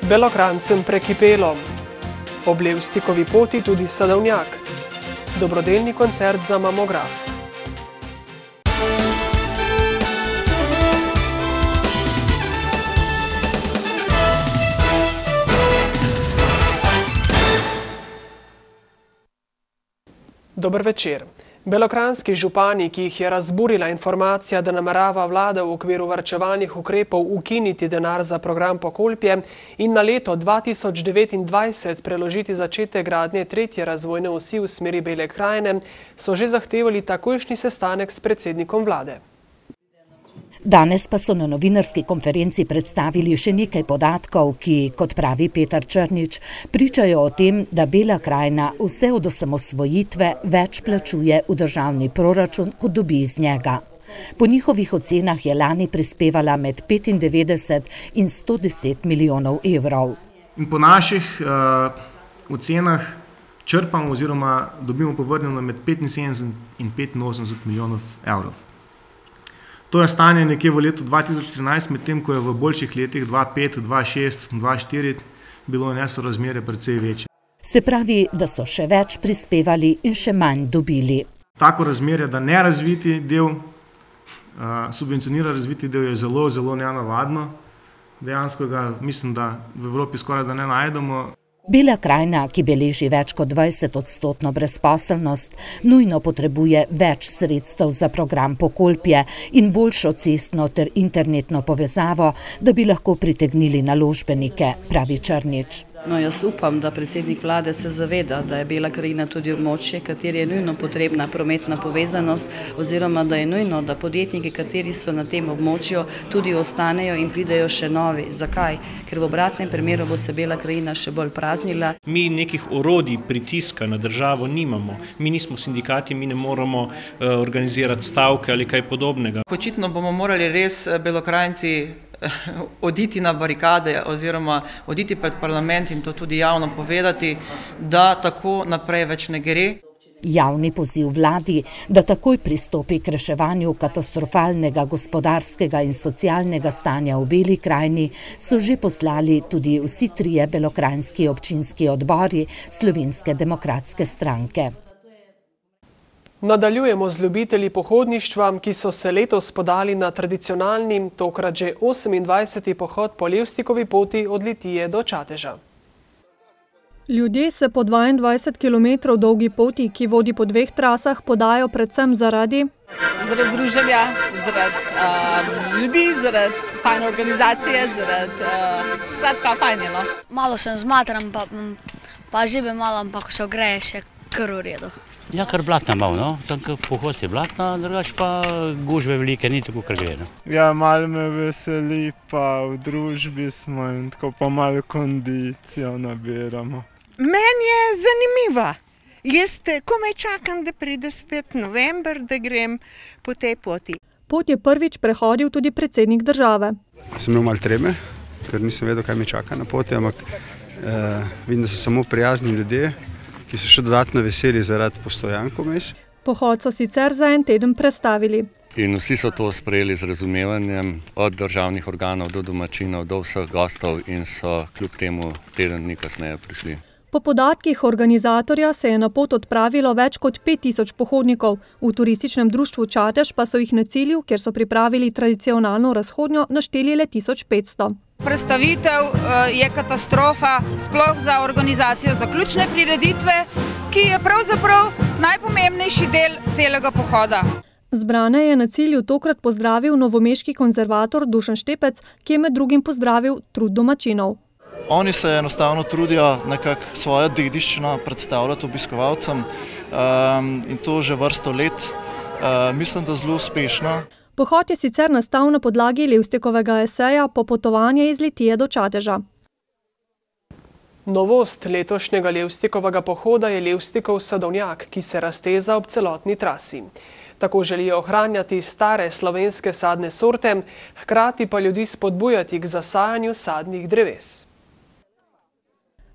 Belokranjcem prekipelo. Ob Levstikovi poti tudi sadovnjak. Dobrodelni koncert za mamograf. Dober večer. Belokranjski župani, ki jih je razburila informacija, da namerava vlada v okviru varčevalnih ukrepov ukiniti denar za program Pokolpje in na leto 2029 preložiti začetek gradnje tretje razvojne osi v smeri Bele krajine, so že zahtevali takojšnji sestanek s predsednikom vlade. Danes pa so na novinarski konferenci predstavili še nekaj podatkov, ki, kot pravi Petar Črnič, pričajo o tem, da Bela krajina vse od osamosvojitve več plačuje v državni proračun, kot dobi iz njega. Po njihovih ocenah je lani prispevala med 95 in 110 milijonov evrov. In po naših ocenah črpamo oziroma dobimo povrnjeno med 75 in 85 milijonov evrov. To je stanje nekje v letu 2013, medtem ko je v boljših letih 2005, 2006, 2004 bilo nesorazmerje precej večje. Se pravi, da so še več prispevali in še manj dobili. Tako razmerje, da nerazviti del subvencionira razviti del, je zelo, zelo nenavadno. Dejansko ga mislim, da v Evropi skoraj da ne najdemo. Bela krajina, ki beleži več kot 20% brezposelnost, nujno potrebuje več sredstev za program Pokolpje in boljšo cestno ter internetno povezavo, da bi lahko pritegnili naložbenike, pravi Črnič. No, jaz upam, da predsednik vlade se zaveda, da je Bela krajina tudi območje, kateri je nujno potrebna prometna povezanost, oziroma da je nujno, da podjetniki, kateri so na tem območju, tudi ostanejo in pridejo še novi. Zakaj? Ker v obratnem primeru bo se Bela krajina še bolj praznila. Mi nekih orodij pritiska na državo nimamo. Mi nismo sindikati, mi ne moramo organizirati stavke ali kaj podobnega. Očitno bomo morali res Belokranjci oditi na barikade oziroma oditi pred parlament in to tudi javno povedati, da tako naprej več ne gre. Javni poziv vladi, da takoj pristopi k reševanju katastrofalnega gospodarskega in socialnega stanja v Beli krajini, so že poslali tudi vsi trije belokranjski občinski odbori Slovenske demokratske stranke. Nadaljujemo z ljubitelji pohodništva, ki so se letos podali na tradicionalni, tokrat že 28. pohod po Levstikovi poti od Litije do Čateža. Ljudje se po 22 km dolgi poti, ki vodi po dveh trasah, podajo predvsem zaradi druženja, zaradi ljudi, zaradi fajne organizacije, skratka fajn je, no. Malo sem zmatran, pa žive malo, ampak ko se ogreje, še kar v redu. Ja, kar blatna malo, no. Tam pohod je blatna, drugače pa gužve velike, ni tako kar gre, no. Ja, malo me veseli, pa v družbi smo in tako pa malo kondicijo nabiramo. Meni je zanimiva. Jaz komaj čakam, da pride spet november, da grem po tej poti. Pot je prvič prehodil tudi predsednik države. Sem imel malo treme, ker nisem vedel, kaj me čaka na poti, ampak vidim, da so samo prijazni ljudje, ki so še dodatno veseli zaradi postojankov mes. Pohod so sicer za en teden prestavili. In vsi so to sprejeli z razumevanjem, od državnih organov do domačinov, do vseh gostov in so kljub temu teden dni kasneje prišli. Po podatkih organizatorja se je na pot odpravilo več kot 5000 pohodnikov. V turističnem društvu Čatež pa so jih na cilju, kjer so pripravili tradicionalno razhodnjo, našteli le 1500. Prestavitev je katastrofa, sploh za organizacijo zaključne prireditve, ki je pravzaprav najpomembnejši del celega pohoda. Zbrane je na cilju tokrat pozdravil novomeški konzervator Dušan Štepec, ki je med drugim pozdravil trud domačinov. Oni se enostavno trudijo nekako svojo dediščino predstavljati obiskovalcem in to že vrsto let. Mislim, da zelo uspešno. Pohod je sicer nastal na podlagi Levstikovega eseja Popotovanje iz Litije do Čateža. Novost letošnjega Levstikovega pohoda je Levstikov sadovnjak, ki se razteza ob celotni trasi. Tako želijo ohranjati stare slovenske sadne sorte, hkrati pa ljudi spodbujati k zasajanju sadnih dreves.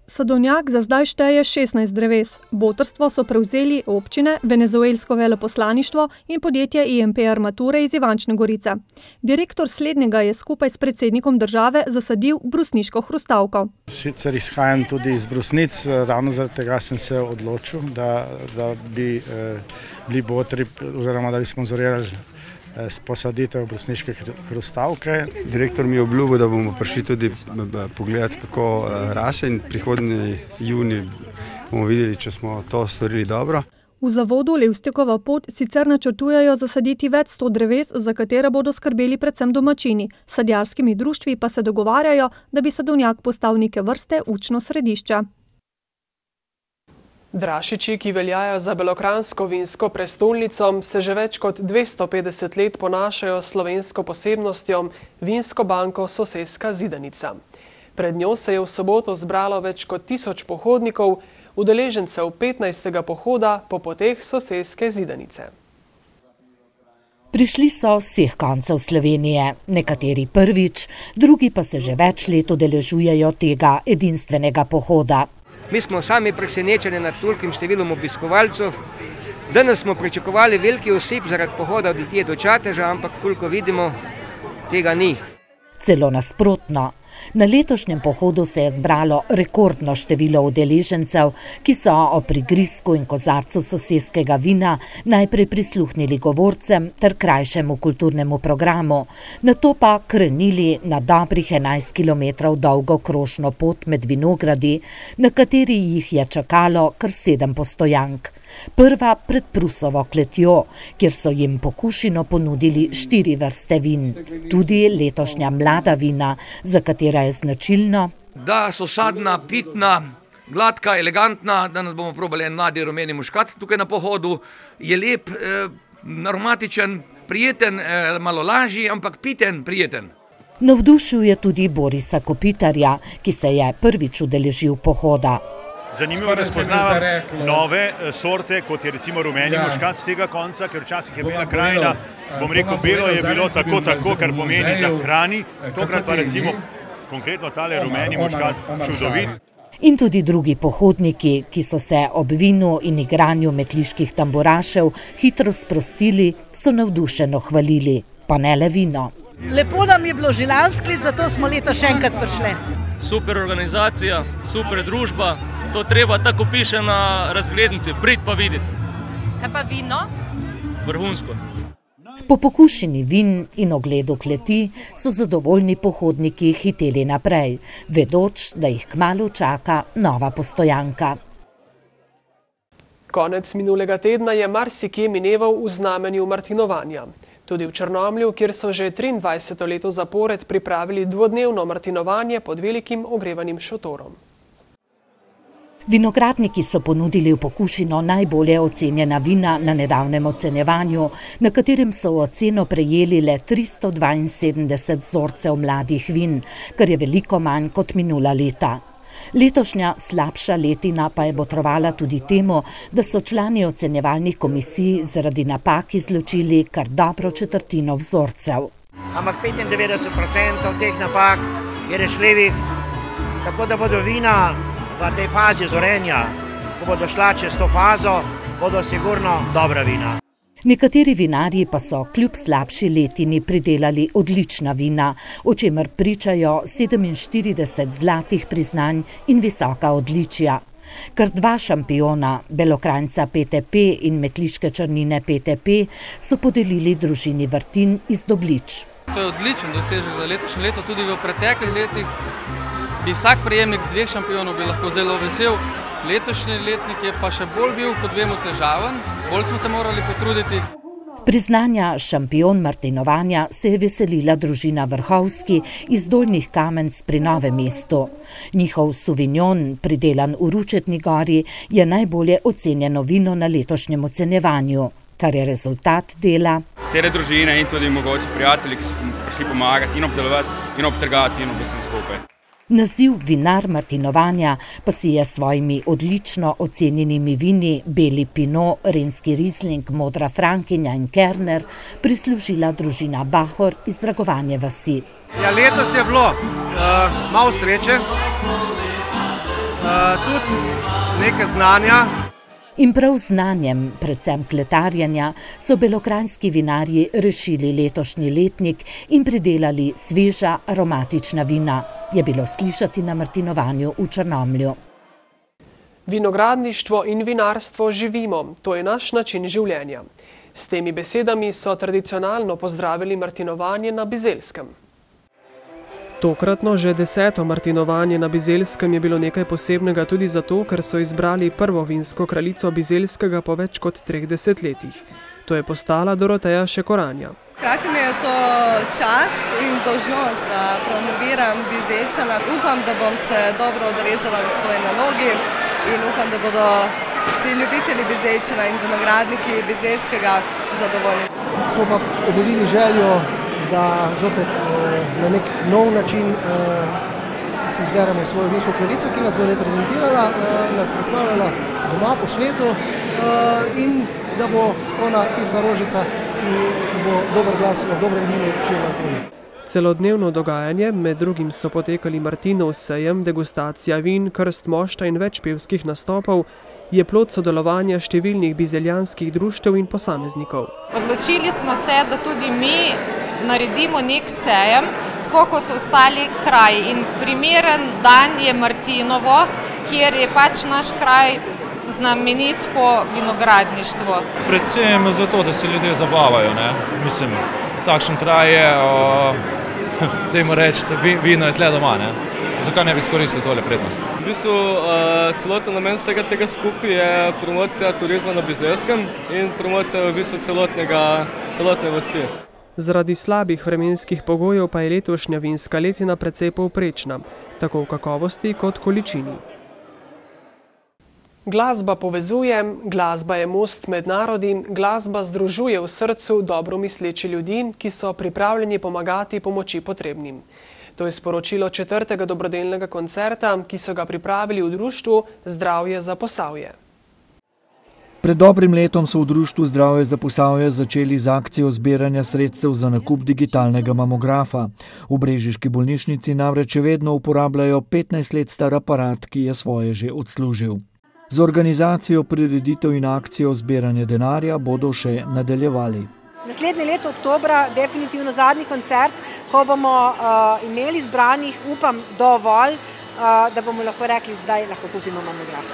Sadovnjak za zdaj šteje 16 dreves. Botrstvo so prevzeli občine, venezuelsko veleposlaništvo in podjetje IMP Armature iz Ivančne Gorice. Direktor slednjega je skupaj s predsednikom države zasadil brusniško hrustavko. Sicer izhajam tudi iz brusnic, ravno zaradi tega sem se odločil, da bi bili botri oziroma da bi sponzorirali posaditev brusniške hrustavke. Direktor mi je obljubil, da bomo prišli tudi pogledati, kako rase, in prihodnji juni bomo videli, če smo to storili dobro. V zavodu Levstikova pot sicer načrtujejo zasaditi več 100 dreves, za katere bodo skrbeli predvsem domačini. S sadjarskimi društvi pa se dogovarjajo, da bi Sadovnjak postal neke vrste učno središče. Drašiči, ki veljajo za belokranjsko vinsko prestolnico, se že več kot 250 let ponašajo s slovensko posebnostjo vinsko banko Soseska Zidanica. Pred njo se je v soboto zbralo več kot 1000 pohodnikov, udeležencev 15. pohoda po poteh Soseske Zidanice. Prišli so vseh koncev Slovenije, nekateri prvič, drugi pa se že več let udeležujejo tega edinstvenega pohoda. Mi smo sami presenečeni nad tolikim številom obiskovalcev. Danes smo pričakovali veliki osip zaradi pohoda od Litije do Čateža, ampak koliko vidimo, tega ni. Celo nasprotno. Na letošnjem pohodu se je zbralo rekordno število udeležencev, ki so o prigrizku in kozarcu soseskega vina najprej prisluhnili govorcem ter krajšemu kulturnemu programu, nato pa krenili na dobrih 11 kilometrov dolgo krožno pot med vinogradi, na kateri jih je čakalo kar 7 postojank. Prva pred Prusovo kletjo, kjer so jim po kušino ponudili 4 vrste vin. Tudi letošnja mlada vina, za katera je značilno, da so sadna, pitna, gladka, elegantna. Danes bomo probali en mladi rumeni muškat tukaj na pohodu. Je lep, aromatičen, prijeten, malo lažji, ampak piten, prijeten. Navdušil je tudi Borisa Kopitarja, ki se je prvič udeležil pohoda. Zanimivo je, da spoznavam nove sorte, kot je recimo rumeni muškat z tega konca, ker včasih je bila krajina, bom rekel, belo je bilo tako, kar pomeni za hrani, tokrat pa recimo konkretno tale rumeni muškat čudovit. In tudi drugi pohodniki, ki so se ob vinu in igranju metliških tamburašev hitro sprostili, so navdušeno hvalili, pa ne le vino. Lepo nam je bilo že lanskrat, zato smo letos še enkrat prišli. Super organizacija, super družba. To treba, tako piše na razglednici, prid pa videti. Kaj pa vino? Vrhunsko. Po pokušini vin in ogledu kleti so zadovoljni pohodniki hiteli naprej, vedoč, da jih kmalu čaka nova postojanka. Konec minulega tedna je marsikje mineval v znamenju martinovanja. Tudi v Črnomlju, kjer so že 23. leto zapored pripravili dvodnevno martinovanje pod velikim ogrevanim šotorom. Vinogradniki so ponudili v pokušino najbolje ocenjena vina na nedavnem ocenjevanju, na katerem so v oceno prejeli le 372 vzorcev mladih vin, kar je veliko manj kot minula leta. Letošnja slabša letina pa je botrovala tudi temu, da so člani ocenjevalnih komisij zaradi napak izločili kar dobro četrtino vzorcev. Ampak 95% teh napak je rešljivih, tako da bodo vina v tej fazi zorenja, ko bodo šla čez to fazo, bodo sigurno dobra vina. Nekateri vinarji pa so kljub slabši letini pridelali odlična vina, o čemer pričajo 47 zlatih priznanj in visoka odličja. Kar 2 šampiona, Belokranjca PTP in Metliške črnine PTP, so podelili družini Vrtin iz Doblič. To je odličen dosežek za letošnje leto, tudi v preteklih letih bi vsak prejemnik 2 šampionov bi lahko zelo vesel. Letošnji letnik je pa še bolj bil, kot vemo, težaven, bolj smo se morali potruditi. Priznanja šampion martinovanja se je veselila družina Vrhovski iz Dolnjih Kamenc pri Novem mestu. Njihov Sauvignon, pridelan v Ručetni gori, je najbolje ocenjeno vino na letošnjem ocenjevanju, kar je rezultat dela cele družine in tudi mogoče prijatelji, ki so prišli pomagati in obdelovati in obtrgati vino vsem skupaj. Naziv vinar martinovanja pa si je svojimi odlično ocenjenimi vini Beli Pinot, Renski Riesling, Modra Frankinja in Kerner prislužila družina Bahor iz Dragovanje vasi. Ja, letos je bilo malo sreče. tudi nekaj znanja. In prav z znanjem, predvsem kletarjenja, so belokranjski vinarji rešili letošnji letnik in pridelali sveža aromatična vina, je bilo slišati na martinovanju v Črnomlju. Vinogradništvo in vinarstvo živimo, to je naš način življenja. S temi besedami so tradicionalno pozdravili martinovanje na Bizelskem. Tokratno že 10. martinovanje na Bizelskem je bilo nekaj posebnega tudi zato, ker so izbrali prvo vinsko kraljico Bizelskega po več kot 30 letih. To je postala Doroteja Šekoranja. Hkrati mi je to čast in dolžnost, da promoviram Bizeljčana. Upam, da bom se dobro odrezala v svoji nalogi in upam, da bodo vsi ljubitelji Bizeljčana in vinogradniki Bizeljskega zadovoljni. Smo pa obudili željo, da zopet na nek nov način si izberemo svojo vinsko kraljico, ki nas bo reprezentirala, nas predstavljala doma po svetu in da bo ona tista rožica, ki bo dober glas o dobrem vinu širila okoli. Celodnevno dogajanje, med drugim so potekali Martinov sejem, degustacija vin, krst mošta in več pevskih nastopov, je plod sodelovanja številnih bizeljanskih društev in posameznikov. Odločili smo se, da tudi mi naredimo nek sejem, tako kot ostali kraji. In primeren dan je Martinovo, kjer je pač naš kraj znamenit po vinogradništvu. Predvsem zato, da se ljudje zabavajo, ne? Mislim, takšen kraj je, dajmo reči, vino je tle doma, ne? Zakaj ne bi izkoristili tole prednost? V bistvu celoten namen vsega tega skupaj je promocija turizma na Bizelskem in promocija v bistvu celotne vasi. Zaradi slabih vremenskih pogojev pa je letošnja vinska letina precej povprečna, tako v kakovosti kot količini. Glasba povezuje, glasba je most med narodi, glasba združuje v srcu dobro misleči ljudi, ki so pripravljeni pomagati pomoči potrebnim. To je sporočilo 4. dobrodelnega koncerta, ki so ga pripravili v društvu Zdravje za Posavje. Pred dobrim letom so v društvu Zdravje za Posavje začeli z akcijo zbiranja sredstev za nakup digitalnega mamografa. V brežiški bolnišnici namreč vedno uporabljajo 15 let star aparat, ki je svoje že odslužil. Z organizacijo prireditev in akcijo zbiranja denarja bodo še nadaljevali. Naslednje leto oktobra definitivno zadnji koncert, ko bomo imeli zbranih, upam, dovolj, da bomo lahko rekli, zdaj lahko kupimo mamograf.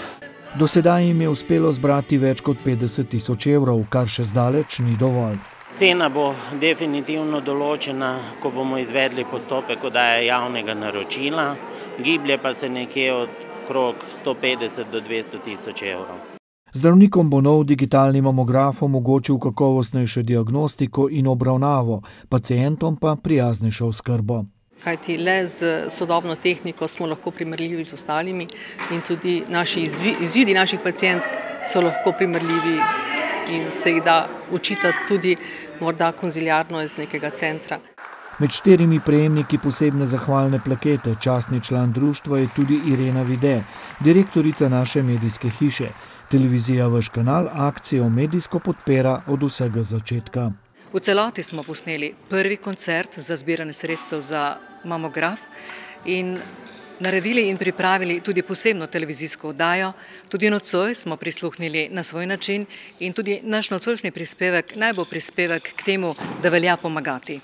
Do sedaj jim je uspelo zbrati več kot 50 000 evrov, kar še zdaleč ni dovolj. Cena bo definitivno določena, ko bomo izvedli postopek oddaje javnega naročila, giblje pa se nekje od okrog 150 do 200 000 evrov. Zdravnikom bo nov digitalni mamograf omogočil kakovostnejšo diagnostiko in obravnavo, pacientom pa prijaznejšo oskrbo. Kajti le z sodobno tehniko smo lahko primerljivi z ostalimi in tudi izvidi naših pacientk so lahko primerljivi in se jih da učitati tudi morda konziliarno iz nekega centra. Med 4 prejemniki posebne zahvalne plakete častni član društva je tudi Irena Vide, direktorica naše medijske hiše. Televizija Vaš kanal akcijo medijsko podpira od vsega začetka. V celoti smo posneli prvi koncert za zbiranje sredstev za mamograf in naredili in pripravili tudi posebno televizijsko oddajo. Tudi nocoj smo prisluhnili na svoj način in tudi naš nocojšnji prispevek naj bo prispevek k temu, da velja pomagati.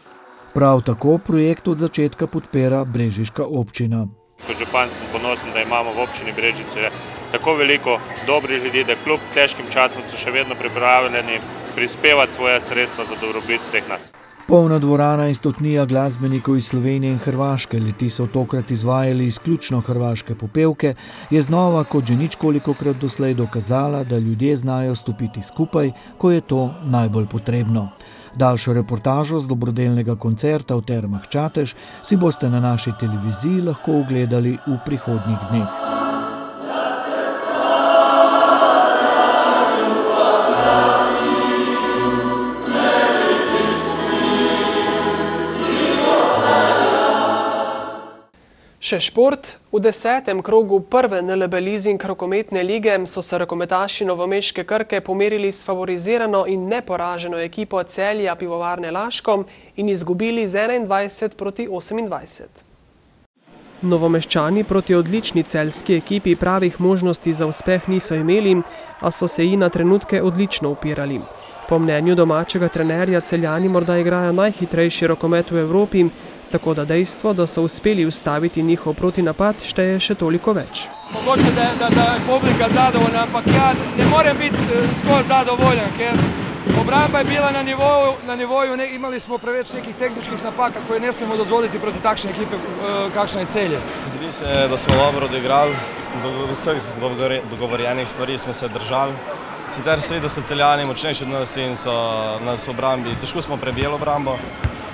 Prav tako projekt od začetka podpira brežiška občina. Kot župan sem ponosen, da imamo v občini Brežice tako veliko dobrih ljudi, da kljub težkim časom so še vedno pripravljeni prispevati svoje sredstva za dobrobit vseh nas. Polna dvorana in stotnija glasbenikov iz Slovenije in Hrvaške, leti so tokrat izvajali izključno hrvaške popevke, je znova kot že ničkolikokrat doslej dokazala, da ljudje znajo stopiti skupaj, ko je to najbolj potrebno. Daljšo reportažo z dobrodelnega koncerta v Termah Čatež si boste na naši televiziji lahko ogledali v prihodnjih dneh. Še šport. V 10. krogu prve NLB Leasing rokometne lige so se rokometaši novomeške Krke pomerili s favorizirano in neporaženo ekipo Celja Pivovarne Laško in izgubili z 21-28. Novomeščani proti odlični celjski ekipi pravih možnosti za uspeh niso imeli, a so se ji na trenutke odlično upirali. Po mnenju domačega trenerja Celjani morda igrajo najhitrejši rokomet v Evropi, tako da dejstvo, da so uspeli ustaviti njihov protinapad, šteje še toliko več. Mogoče, da je publika zadovoljna, ampak ja, ne morem biti skoro zadovoljen, ker obramba je bila na nivoju, imeli smo preveč nekih tehničkih napaka, koje ne smemo dozvoliti proti takšne ekipe, kakšna je Celje. Zdi se, da smo dobro odigrali, do vseh dogovorjenih stvari smo se držali. Sicer se vidi, da so Celjani močnejši od nas in so nas v obrambi, težko smo prebijali obrambo,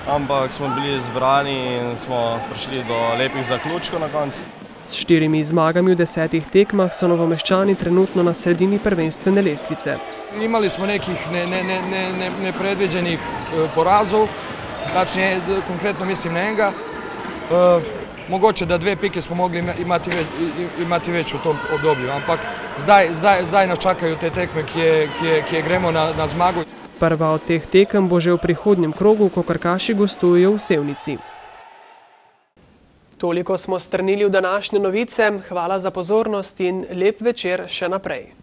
ampak smo bili zbrani in smo prišli do lepih zaključkov na koncu. S 4 zmagami v 10 tekmah so Novomeščani trenutno na sredini prvenstvene lestvice. Imali smo nekih nepredviđenih porazov, tačnije konkretno mislim na enega. Mogoče da 2 pike smo mogli imati več v tom obdobju, ampak zdaj nas čakajo te tekme, kje gremo na zmago. Prva od teh tekem bo že v prihodnjem krogu, ko Krkaši gostujejo v Sevnici. Toliko smo strnili v današnje novice, hvala za pozornost in lep večer še naprej.